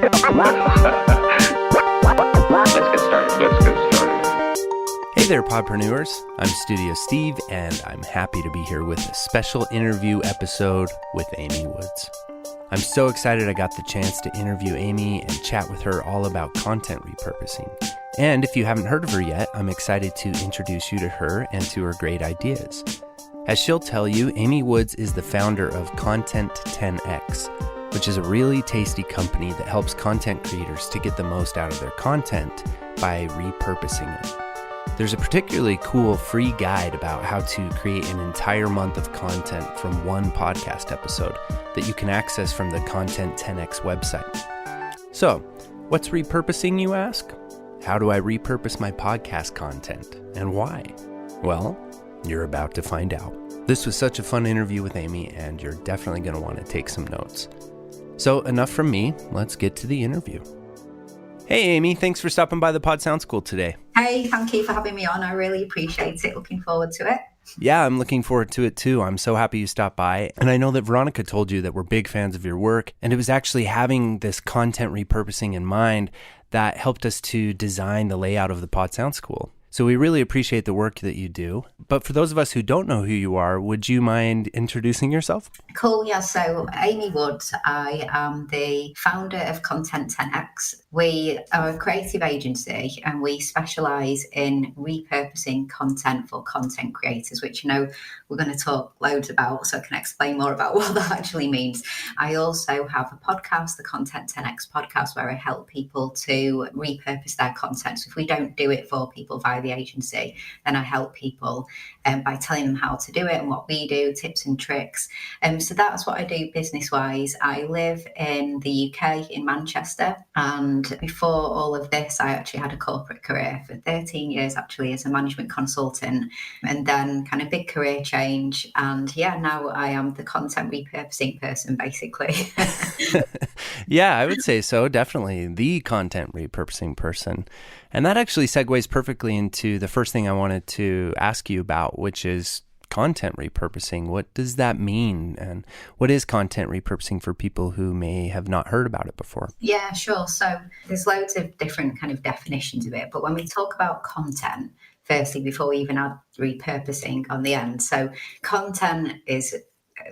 Hey there, podpreneurs. I'm Studio Steve, and I'm happy to be here with a special interview episode with Amy Woods. I'm so excited I got the chance to interview Amy and chat with her all about content repurposing. And if you haven't heard of her yet, I'm excited to introduce you to her and to her great ideas. As she'll tell you, Amy Woods is the founder of Content 10X, which is a really tasty company that helps content creators to get the most out of their content by repurposing it. There's a particularly cool free guide about how to create an entire month of content from one podcast episode that you can access from the Content 10X website. So, what's repurposing, you ask? How do I repurpose my podcast content, and why? Well, you're about to find out. This was such a fun interview with Amy, and you're definitely going to want to take some notes. So, enough from me. Let's get to the interview. Hey, Amy, thanks for stopping by the Pod Sound School today. Hey, thank you for having me on. I really appreciate it. Looking forward to it. Yeah, I'm looking forward to it too. I'm so happy you stopped by. And I know that Veronica told you that we're big fans of your work. And it was actually having this content repurposing in mind that helped us to design the layout of the Pod Sound School. So we really appreciate the work that you do. But for those of us who don't know who you are, would you mind introducing yourself? Cool, yeah. So Amy Woods, I am the founder of Content 10X. We are a creative agency and we specialise in repurposing content for content creators, which, we're going to talk loads about, so I can explain more about what that actually means. I also have a podcast, the Content 10X podcast, where I help people to repurpose their content. So if we don't do it for people via the agency, then I help people by telling them how to do it and what we do, tips and tricks. So that's what I do business-wise. I live in the UK, in Manchester, and before all of this, I actually had a corporate career for 13 years, actually, as a management consultant, and then kind of big career change. And yeah, now I am the content repurposing person, basically. Yeah, I would say so. Definitely the content repurposing person. And that actually segues perfectly into the first thing I wanted to ask you about, which is content repurposing. What does that mean? And what is content repurposing for people who may have not heard about it before? Yeah, sure. So there's loads of different kind of definitions of it. But when we talk about content, firstly, before we even add repurposing on the end, so content is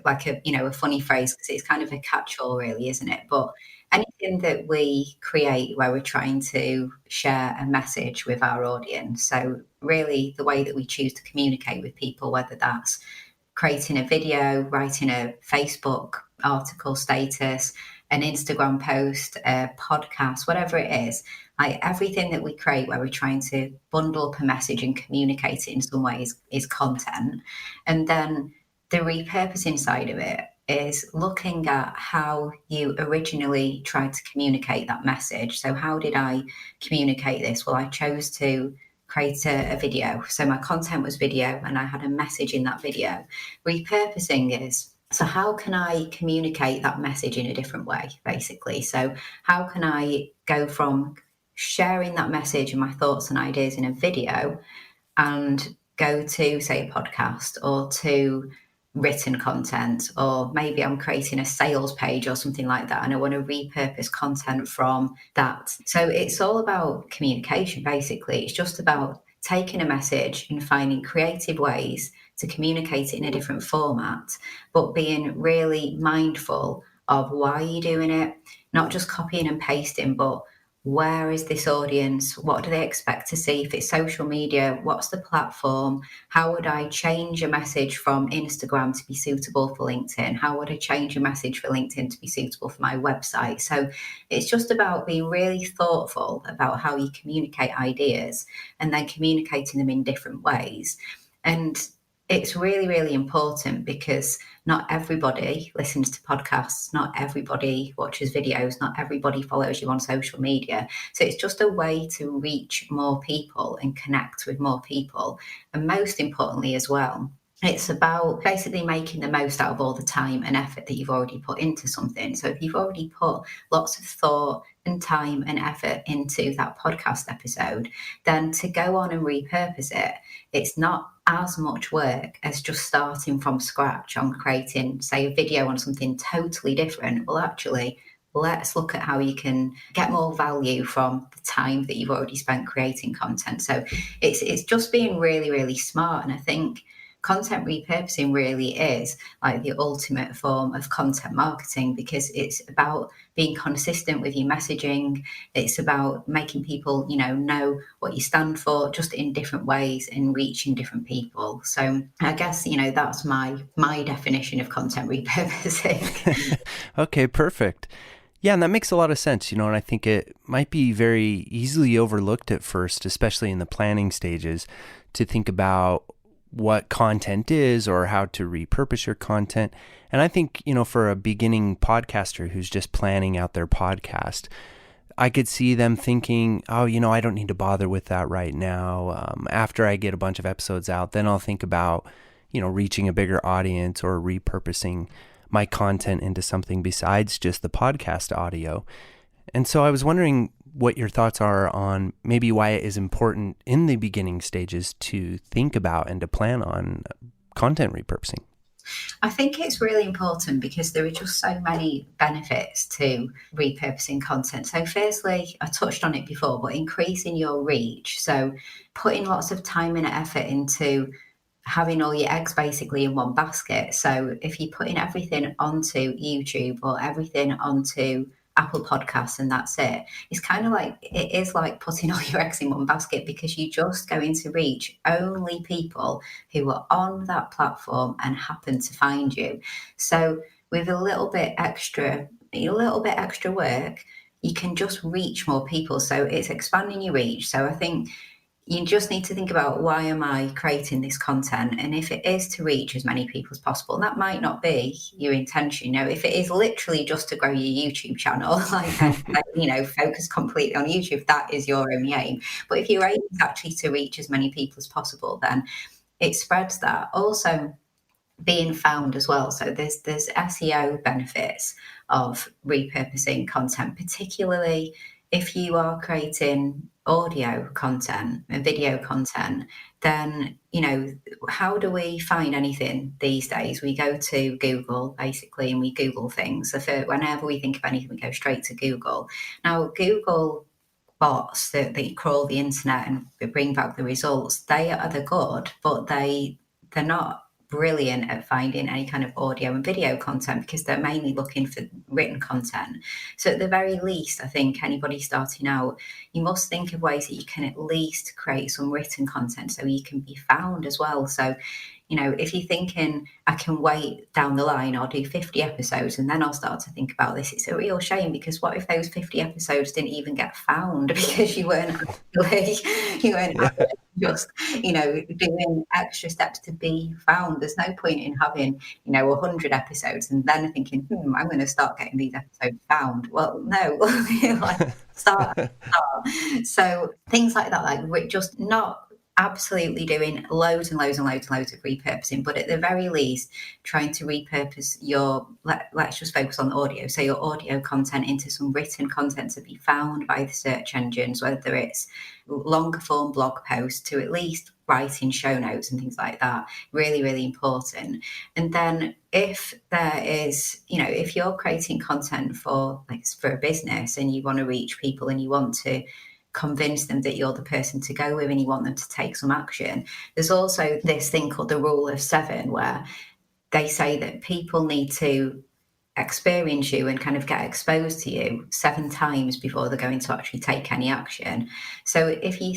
like a funny phrase because it's kind of a catch-all, really, isn't it? But anything that we create where we're trying to share a message with our audience. So really the way that we choose to communicate with people, whether that's creating a video, writing a Facebook article status, an Instagram post, a podcast, whatever it is, like everything that we create where we're trying to bundle up a message and communicate it in some ways is content. And then the repurposing side of it is looking at how you originally tried to communicate that message. So how did I communicate this? Well, I chose to create a video. So my content was video and I had a message in that video. Repurposing is, so how can I communicate that message in a different way, basically? So how can I go from sharing that message and my thoughts and ideas in a video and go to, say, a podcast or to written content, or maybe I'm creating a sales page or something like that and I want to repurpose content from that. So it's all about communication, basically. It's just about taking a message and finding creative ways to communicate it in a different format, but being really mindful of why you're doing it, not just copying and pasting, but where is this audience? What do they expect to see? If it's social media, what's the platform? How would I change a message from Instagram to be suitable for LinkedIn? How would I change a message for LinkedIn to be suitable for my website? So it's just about being really thoughtful about how you communicate ideas and then communicating them in different ways. And it's really, really important because not everybody listens to podcasts, not everybody watches videos, not everybody follows you on social media. So it's just a way to reach more people and connect with more people. And most importantly as well, it's about basically making the most out of all the time and effort that you've already put into something. So if you've already put lots of thought and time and effort into that podcast episode, then to go on and repurpose it, it's not as much work as just starting from scratch on creating, say, a video on something totally different. Well, actually, let's look at how you can get more value from the time that you've already spent creating content. So it's just being really, really smart. And I think content repurposing really is like the ultimate form of content marketing, because it's about being consistent with your messaging. It's about making people, know what you stand for, just in different ways and reaching different people. So I guess, that's my definition of content repurposing. Okay, perfect. Yeah, and that makes a lot of sense, and I think it might be very easily overlooked at first, especially in the planning stages, to think about what content is or how to repurpose your content. And I think, for a beginning podcaster who's just planning out their podcast, I could see them thinking, oh, I don't need to bother with that right now. After I get a bunch of episodes out, then I'll think about, reaching a bigger audience or repurposing my content into something besides just the podcast audio. And so I was wondering what your thoughts are on maybe why it is important in the beginning stages to think about and to plan on content repurposing. I think it's really important because there are just so many benefits to repurposing content. So firstly, I touched on it before, but increasing your reach. So putting lots of time and effort into having all your eggs basically in one basket. So if you're putting everything onto YouTube or everything onto Apple Podcasts and that's it, it's kind of like, it is like putting all your eggs in one basket, because you're just going to reach only people who are on that platform and happen to find you. So with a little bit extra work, you can just reach more people. So it's expanding your reach. So I think you just need to think about, why am I creating this content? And if it is to reach as many people as possible, and that might not be your intention. If it is literally just to grow your YouTube channel, focus completely on YouTube, that is your only aim. But if your aim is actually to reach as many people as possible, then it spreads that. Also, being found as well. So there's SEO benefits of repurposing content, particularly if you are creating audio content and video content. Then, how do we find anything these days? We go to Google basically, and we Google things. So whenever we think of anything, we go straight to Google. Now, Google bots that crawl the internet and bring back the results, they're good, but they're not brilliant at finding any kind of audio and video content, because they're mainly looking for written content. So at the very least, I think anybody starting out, you must think of ways that you can at least create some written content so you can be found as well. So, if you're thinking, I can wait down the line, I'll do 50 episodes and then I'll start to think about this, it's a real shame, because what if those 50 episodes didn't even get found because you weren't just, doing extra steps to be found? There's no point in having, 100 episodes and then thinking, I'm going to start getting these episodes found. Well, no, start. So things like that, we're just not absolutely doing loads and loads and loads and loads of repurposing, but at the very least, trying to repurpose let's just focus on the audio. So your audio content into some written content to be found by the search engines, whether it's longer form blog posts to at least writing show notes and things like that. Really, really important. And then if there is, if you're creating content for a business and you want to reach people and you want to convince them that you're the person to go with and you want them to take some action, there's also this thing called the rule of 7, where they say that people need to experience you and kind of get exposed to you 7 times before they're going to actually take any action. So if you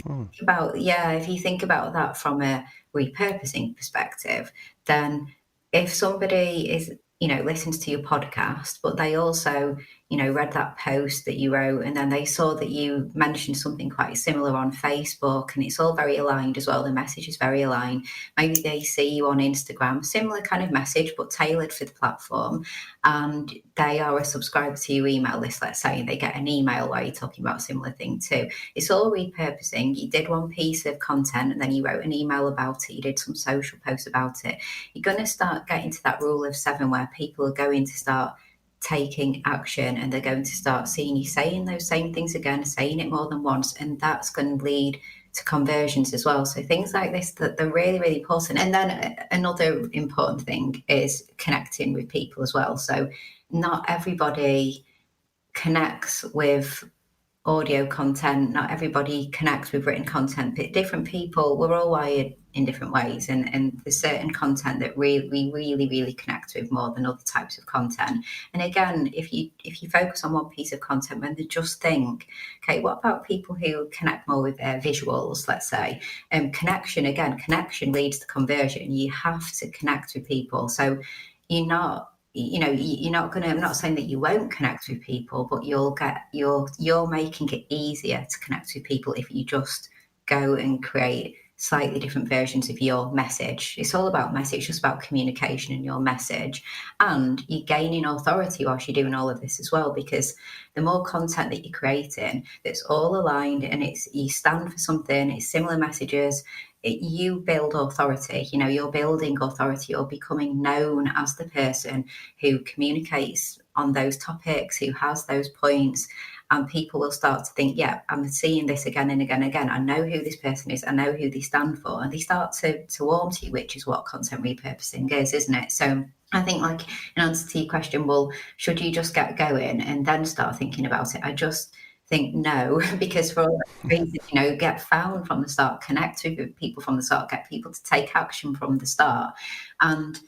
think about that from a repurposing perspective, then if somebody is listens to your podcast, but they also read that post that you wrote, and then they saw that you mentioned something quite similar on Facebook, and it's all very aligned as well. The message is very aligned. Maybe they see you on Instagram, similar kind of message, but tailored for the platform, and they are a subscriber to your email list, let's say, and they get an email where you're talking about a similar thing too. It's all repurposing. You did one piece of content and then you wrote an email about it, you did some social posts about it. You're going to start getting to that rule of 7 where people are going to start taking action, and they're going to start seeing you saying those same things again, saying it more than once, and that's going to lead to conversions as well. So things like this, that they're really, really important. And then another important thing is connecting with people as well. So not everybody connects with audio content. Not everybody connects with written content, but different people, we're all wired in different ways. And there's certain content that we really connect with more than other types of content. And again, if you focus on one piece of content, when they just think, okay, what about people who connect more with their visuals, let's say? Connection leads to conversion. You have to connect with people. So you're not going to, I'm not saying that you won't connect with people, but you're making it easier to connect with people if you just go and create slightly different versions of your message. It's all about message, it's just about communication and your message. And you're gaining authority whilst you're doing all of this as well, because the more content that you're creating that's all aligned and you stand for something, it's similar messages, you build authority. You're building authority. You're becoming known as the person who communicates on those topics, who has those points, and people will start to think, yeah, I'm seeing this again and again and again. I know who this person is. I know who they stand for. And they start to warm to you, which is what content repurposing is, isn't it? So I think, like, in answer to your question, well, should you just get going and then start thinking about it? I just think no, because for all that reason, get found from the start, connect with people from the start, get people to take action from the start. And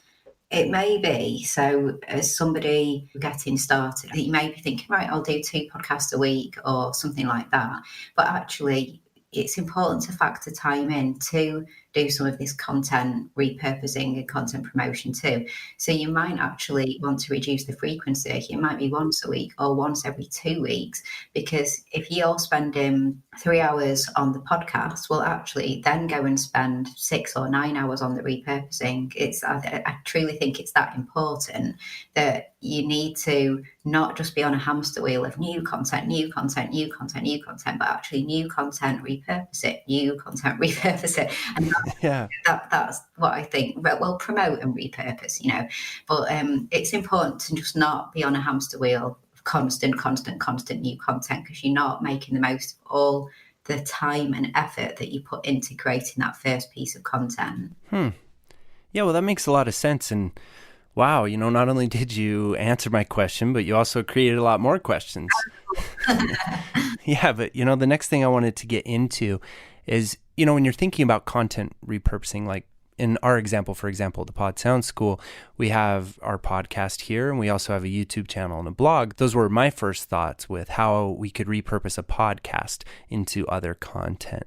it may be, so as somebody getting started, you may be thinking, right, I'll do 2 podcasts a week or something like that. But actually, it's important to factor time in to do some of this content repurposing and content promotion too. So you might actually want to reduce the frequency. It might be once a week or once every 2 weeks, because if you're spending 3 hours on the podcast, well, actually then go and spend 6 or 9 hours on the repurposing. I truly think it's that important that you need to not just be on a hamster wheel of new content, but actually new content, repurpose it, new content, repurpose it. And Yeah. that's what I think. Well, promote and repurpose, but it's important to just not be on a hamster wheel of constant new content, because you're not making the most of all the time and effort that you put into creating that first piece of content. Yeah, well, that makes a lot of sense. And wow, not only did you answer my question, but you also created a lot more questions. Yeah, but the next thing I wanted to get into is, when you're thinking about content repurposing, like in our example, for example, the Pod Sound School, we have our podcast here and we also have a YouTube channel and a blog. Those were my first thoughts with how we could repurpose a podcast into other content.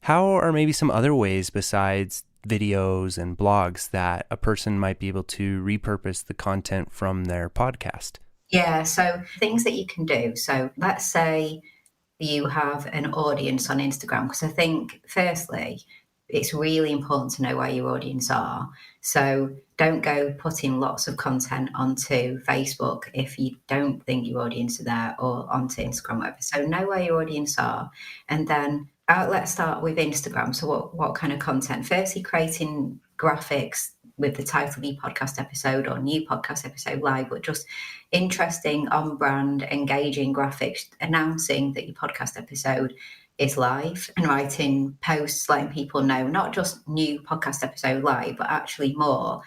How are maybe some other ways besides videos and blogs that a person might be able to repurpose the content from their podcast? Yeah, so things that you can do. So let's say you have an audience on Instagram, because I think, firstly, it's really important to know where your audience are. So don't go putting lots of content onto Facebook if you don't think your audience are there, or onto Instagram, whatever. So know where your audience are. And then let's start with Instagram. So what kind of content? Firstly, creating graphics with the title of your podcast episode or new podcast episode live, but just interesting, on-brand, engaging graphics announcing that your podcast episode is live, and writing posts letting people know, not just new podcast episode live, but actually more,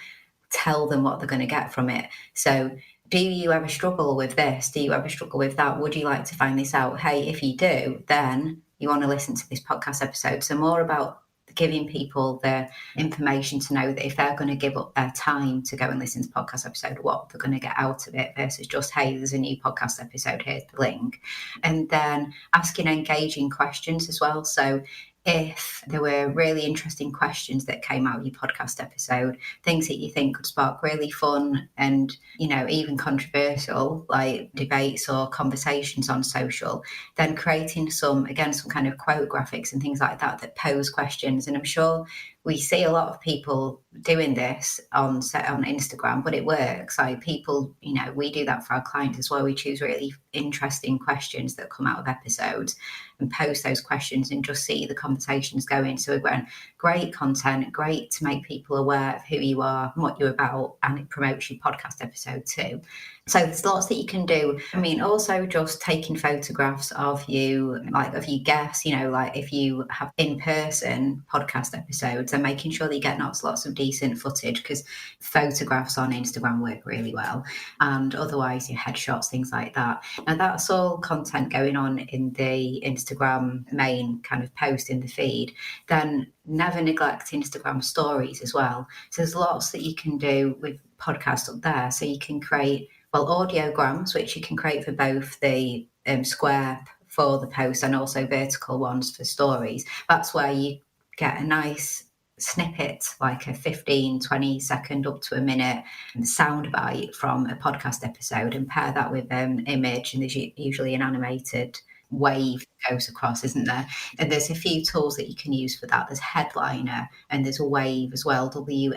tell them what they're going to get from it. So do you ever struggle with this? Do you ever struggle with that? Would you like to find this out? Hey, if you do, then you want to listen to this podcast episode. So more about giving people the information to know that if they're going to give up their time to go and listen to the podcast episode, what they're going to get out of it, versus just, hey, there's a new podcast episode, here's the link. And then asking engaging questions as well. So if there were really interesting questions that came out of your podcast episode, things that you think could spark really fun and, even controversial, like debates or conversations on social, then creating some kind of quote graphics and things like that pose questions. And I'm sure we see a lot of people doing this on Instagram, but it works. Like, people, we do that for our clients as well. We choose really interesting questions that come out of episodes and post those questions and just see the conversations going. So again, great content, great to make people aware of who you are and what you're about, and it promotes your podcast episode too. So there's lots that you can do. I mean, also just taking photographs of you, like of your guests, like if you have in-person podcast episodes, and making sure that you get lots of decent footage, because photographs on Instagram work really well. And otherwise your headshots, things like that. Now that's all content going on in the Instagram main kind of post in the feed. Then never neglect Instagram stories as well. So there's lots that you can do with podcasts up there. So you can create audiograms, which you can create for both the square for the post and also vertical ones for stories. That's where you get a nice snippet, like a 15-20 second up to a minute sound bite from a podcast episode, and pair that with an image, and there's usually an animated wave that goes across, isn't there? And there's a few tools that you can use for that. There's Headliner and there's a Wave as well, WAVVE.com,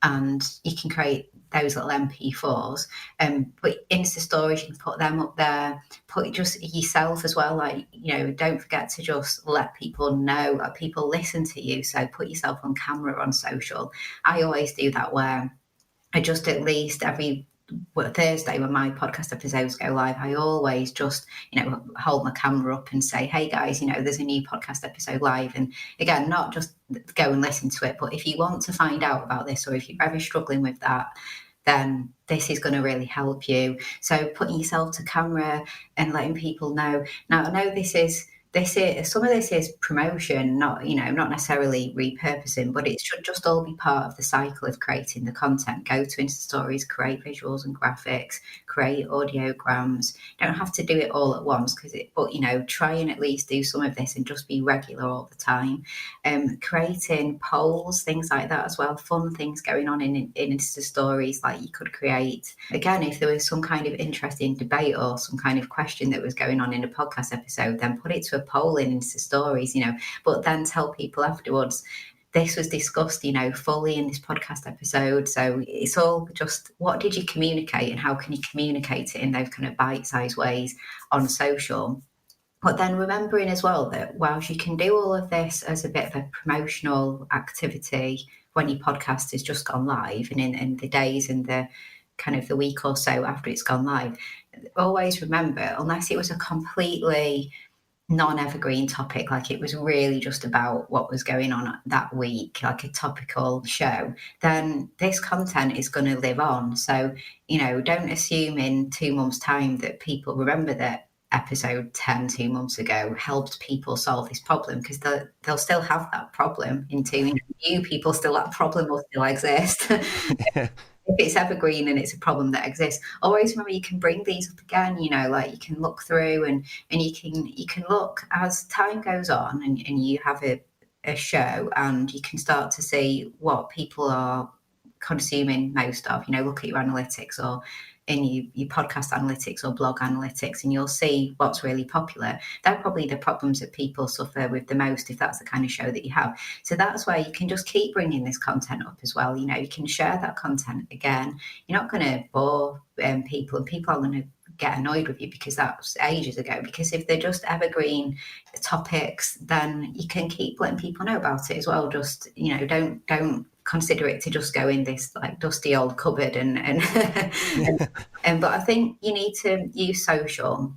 and you can create those little MP4s. But Insta stories, you can put them up there. Put just yourself as well, like, don't forget to just let people know, people listen to you. So put yourself on camera on social. I always do that, where I just, at least every Thursday when my podcast episodes go live, I always just, hold my camera up and say, hey guys, there's a new podcast episode live. And again, not just go and listen to it, but if you want to find out about this, or if you're ever struggling with that, then this is going to really help you. So putting yourself to camera and letting people know. Now, I know this is some of this is promotion, not necessarily repurposing, but it should just all be part of the cycle of creating the content. Go to Insta stories, create visuals and graphics, create audiograms. You don't have to do it all at once, but try and at least do some of this and just be regular all the time. Creating polls, things like that as well, fun things going on in Insta stories, like you could create, again, if there was some kind of interesting debate or some kind of question that was going on in a podcast episode, then put it to a poll in Insta stories, but then tell people afterwards, this was discussed, fully in this podcast episode. So it's all just, what did you communicate and how can you communicate it in those kind of bite-sized ways on social? But then remembering as well that whilst you can do all of this as a bit of a promotional activity when your podcast has just gone live, and in the days and the kind of the week or so after it's gone live, always remember, unless it was a completely non-evergreen topic, like it was really just about what was going on that week, like a topical show, then this content is going to live on. So, don't assume in 2 months' time that people remember that episode 10 2 months ago helped people solve this problem, because they'll still have that problem in 2 years. New people still, that problem will still exist. If it's evergreen and it's a problem that exists, always remember you can bring these up again, like you can look through and you can look as time goes on, and you have a show, and you can start to see what people are consuming most of. Look at your analytics, or in your podcast analytics or blog analytics, and you'll see what's really popular. They're probably the problems that people suffer with the most, if that's the kind of show that you have. So that's where you can just keep bringing this content up as well. You can share that content again. You're not going to bore people, and people are going to get annoyed with you because that was ages ago. Because if they're just evergreen topics, then you can keep letting people know about it as well. Just, don't consider it to just go in this like dusty old cupboard and but I think you need to use social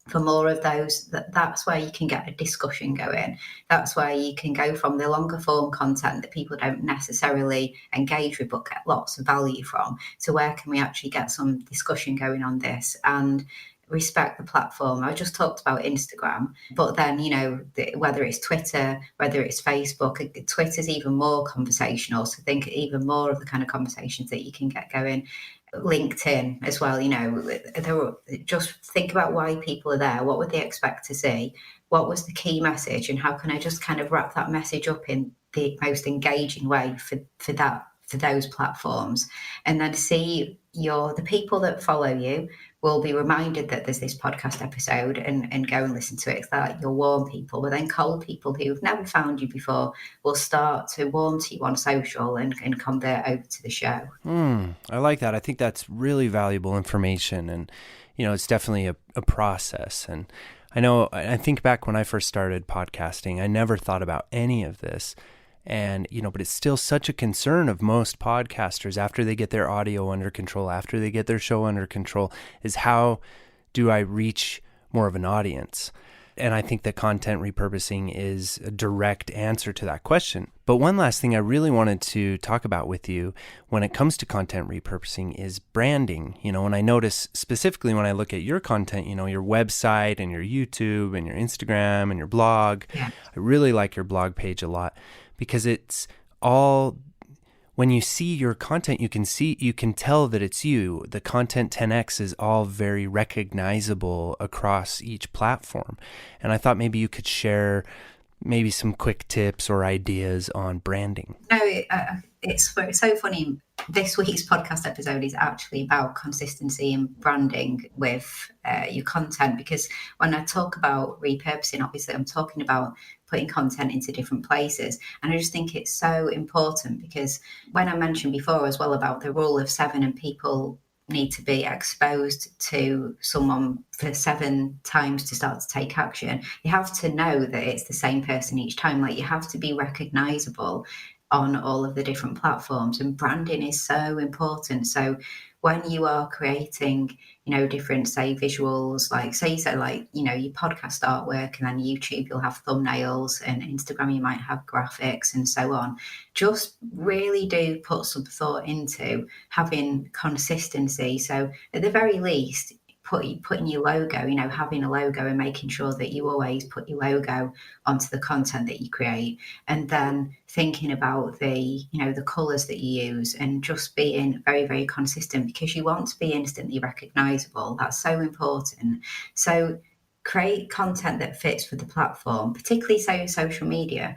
for more of those. That's where you can get a discussion going. That's where you can go from the longer form content that people don't necessarily engage with but get lots of value from, to where can we actually get some discussion going on this and respect the platform. I just talked about Instagram, but then, whether it's Twitter, whether it's Facebook, Twitter's even more conversational. So think even more of the kind of conversations that you can get going. LinkedIn as well, just think about why people are there. What would they expect to see? What was the key message? And how can I just kind of wrap that message up in the most engaging way for those platforms? And then see the people that follow you will be reminded that there's this podcast episode and go and listen to it. It's that you'll warm people, but then cold people who've never found you before will start to warm to you on social and convert over to the show. I like that. I think that's really valuable information, and it's definitely a process. And I think back when I first started podcasting, I never thought about any of this. And, but it's still such a concern of most podcasters after they get their audio under control, after they get their show under control, is how do I reach more of an audience? And I think that content repurposing is a direct answer to that question. But one last thing I really wanted to talk about with you when it comes to content repurposing is branding. And I notice specifically when I look at your content, your website and your YouTube and your Instagram and your blog, I really like your blog page a lot because it's all, when you see your content, you can tell that it's you. The content 10X is all very recognizable across each platform. And I thought maybe you could share maybe some quick tips or ideas on branding. No, it's so funny. This week's podcast episode is actually about consistency and branding with your content, because when I talk about repurposing, obviously I'm talking about putting content into different places. And I just think it's so important, because when I mentioned before as well about the rule of 7 and people need to be exposed to someone for 7 times to start to take action, you have to know that it's the same person each time. Like, you have to be recognizable on all of the different platforms, and branding is so important. So when you are creating, different, say, visuals, like say you said, like, your podcast artwork, and then YouTube, you'll have thumbnails, and Instagram, you might have graphics and so on. Just really do put some thought into having consistency. So at the very least, putting your logo, having a logo and making sure that you always put your logo onto the content that you create, and then thinking about the colors that you use, and just being very, very consistent, because you want to be instantly recognizable. That's so important. So create content that fits for the platform, particularly say social media.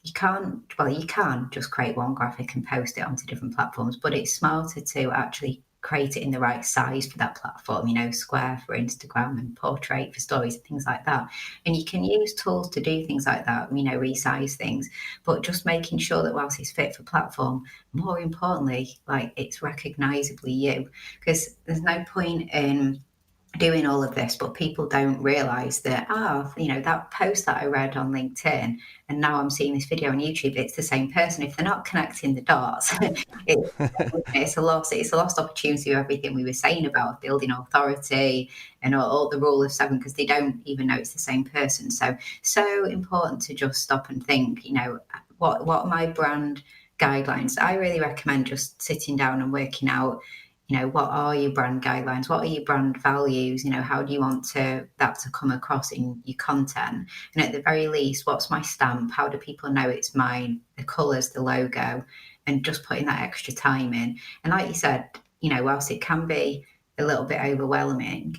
You can just create one graphic and post it onto different platforms, but it's smarter to actually create it in the right size for that platform, square for Instagram and portrait for stories and things like that. And you can use tools to do things like that, resize things, but just making sure that whilst it's fit for platform, more importantly, like, it's recognizably you, because there's no point in doing all of this, but people don't realize that, that post that I read on LinkedIn, and now I'm seeing this video on YouTube, it's the same person. If they're not connecting the dots, it's a lost opportunity of everything we were saying about building authority and all the rule of 7, because they don't even know it's the same person. So important to just stop and think, what are my brand guidelines? I really recommend just sitting down and working out, what are your brand guidelines? What are your brand values? How do you want that to come across in your content? And at the very least, what's my stamp? How do people know it's mine? The colours, the logo, and just putting that extra time in. And like you said, whilst it can be a little bit overwhelming,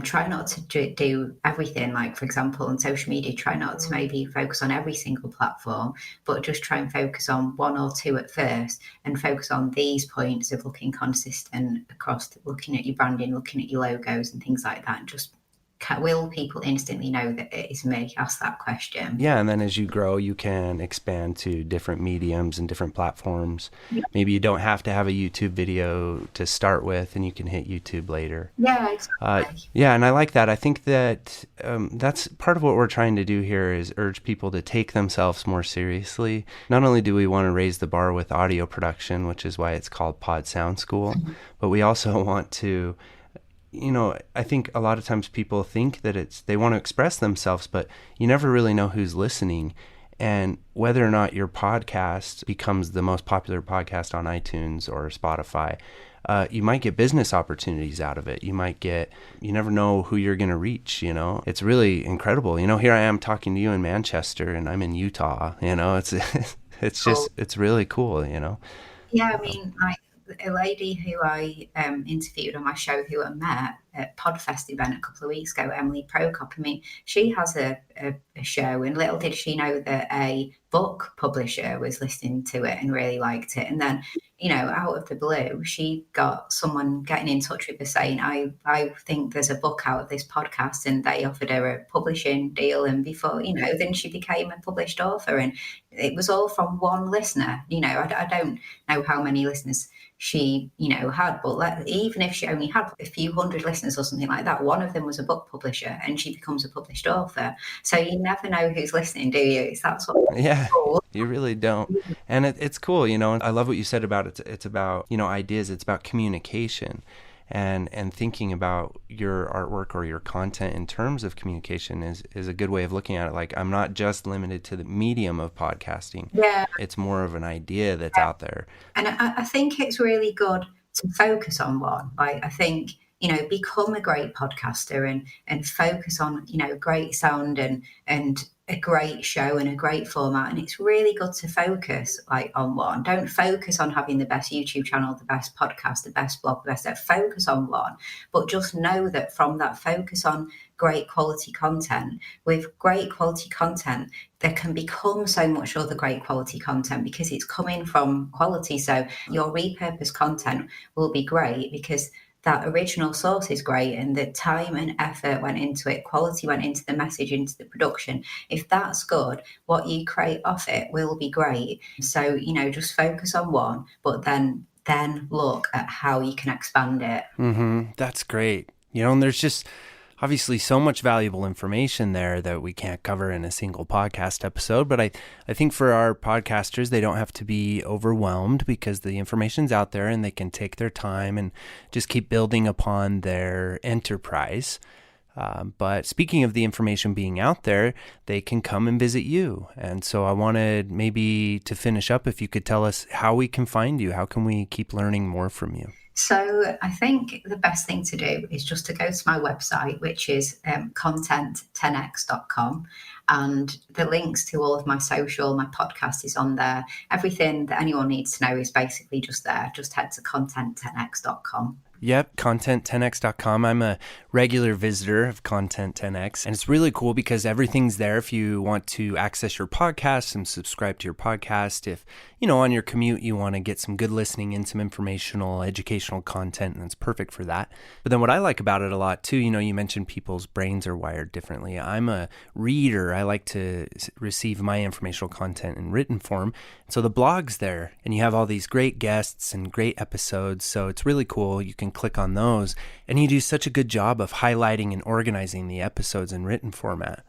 try not to do everything. Like, for example, on social media, try not to maybe focus on every single platform, but just try and focus on 1 or 2 at first, and focus on these points of looking consistent across, looking at your branding, looking at your logos and things like that. And just, will people instantly know that it is me? Ask that question. Yeah, and then as you grow, you can expand to different mediums and different platforms. Yeah. Maybe you don't have to have a YouTube video to start with, and you can hit YouTube later. Yeah, exactly. Yeah, and I like that. I think that that's part of what we're trying to do here, is urge people to take themselves more seriously. Not only do we want to raise the bar with audio production, which is why it's called Pod Sound School, but we also want to, I think a lot of times people think that they want to express themselves, but you never really know who's listening. And whether or not your podcast becomes the most popular podcast on iTunes or Spotify, you might get business opportunities out of it. You never know who you're going to reach, It's really incredible. Here I am talking to you in Manchester, and I'm in Utah, it's just, it's really cool, Yeah, I mean, like, a lady who I interviewed on my show, who I met at Podfest event a couple of weeks ago, Emily Prokop. I mean, she has a show, and little did she know that a book publisher was listening to it and really liked it. And then, out of the blue, she got someone getting in touch with her saying, I think there's a book out of this podcast, and they offered her a publishing deal. And before, then she became a published author, and it was all from one listener. I don't know how many listeners she, had, but even if she only had a few hundred listeners listeners or something like that, one of them was a book publisher and she becomes a published author. So you never know who's listening, do you? That's what. Yeah, you really don't. And it's cool, and I love what you said about it. It's about, ideas. It's about communication. And thinking about your artwork or your content in terms of communication is a good way of looking at it. Like, I'm not just limited to the medium of podcasting. Yeah. It's more of an idea that's out there. And I think it's really good to focus on one. Like, I think, become a great podcaster and focus on, great sound and a great show and a great format. And it's really good to focus on one. Don't focus on having the best YouTube channel, the best podcast, the best blog, the best. Focus on one, but just know that from that focus on great quality content, with great quality content, there can become so much other great quality content because it's coming from quality. So your repurposed content will be great because that original source is great and the time and effort went into it, quality went into the message, into the production. If that's good, what you create off it will be great. So, just focus on one, but then look at how you can expand it. That's great. And there's just obviously so much valuable information there that we can't cover in a single podcast episode. But I think for our podcasters, they don't have to be overwhelmed because the information's out there and they can take their time and just keep building upon their enterprise. But speaking of the information being out there, they can come and visit you. And so I wanted maybe to finish up, if you could tell us how we can find you. How can we keep learning more from you? So I think the best thing to do is just to go to my website, which is content10x.com. And the links to all of my social, my podcast is on there. Everything that anyone needs to know is basically just there. Just head to content10x.com. Yep, content10x.com. I'm a regular visitor of Content 10x, and it's really cool because everything's there if you want to access your podcast and subscribe to your podcast. If, on your commute, you want to get some good listening and some informational, educational content, and it's perfect for that. But then what I like about it a lot too, you mentioned people's brains are wired differently. I'm a reader. I like to receive my informational content in written form. So the blog's there, and you have all these great guests and great episodes. So it's really cool. You can click on those, and you do such a good job of highlighting and organizing the episodes in written format.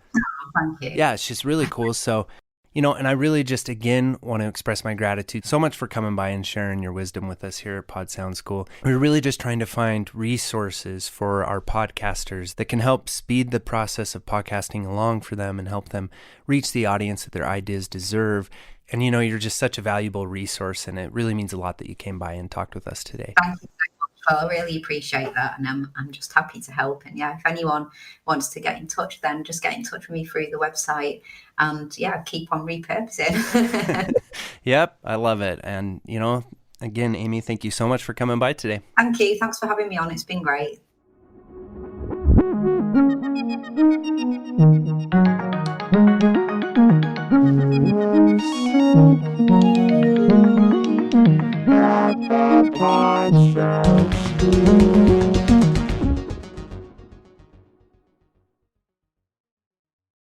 Thank you. Yeah, it's just really cool. So, and I really just, again, want to express my gratitude so much for coming by and sharing your wisdom with us here at Pod Sound School. We're really just trying to find resources for our podcasters that can help speed the process of podcasting along for them and help them reach the audience that their ideas deserve. And, you're just such a valuable resource, and it really means a lot that you came by and talked with us today. Thank you so much. Well, I really appreciate that, and I'm just happy to help. And if anyone wants to get in touch, then just get in touch with me through the website, and keep on repurposing. Yep, I love it. And again, Amy, thank you so much for coming by today. Thank you. Thanks for having me on. It's been great.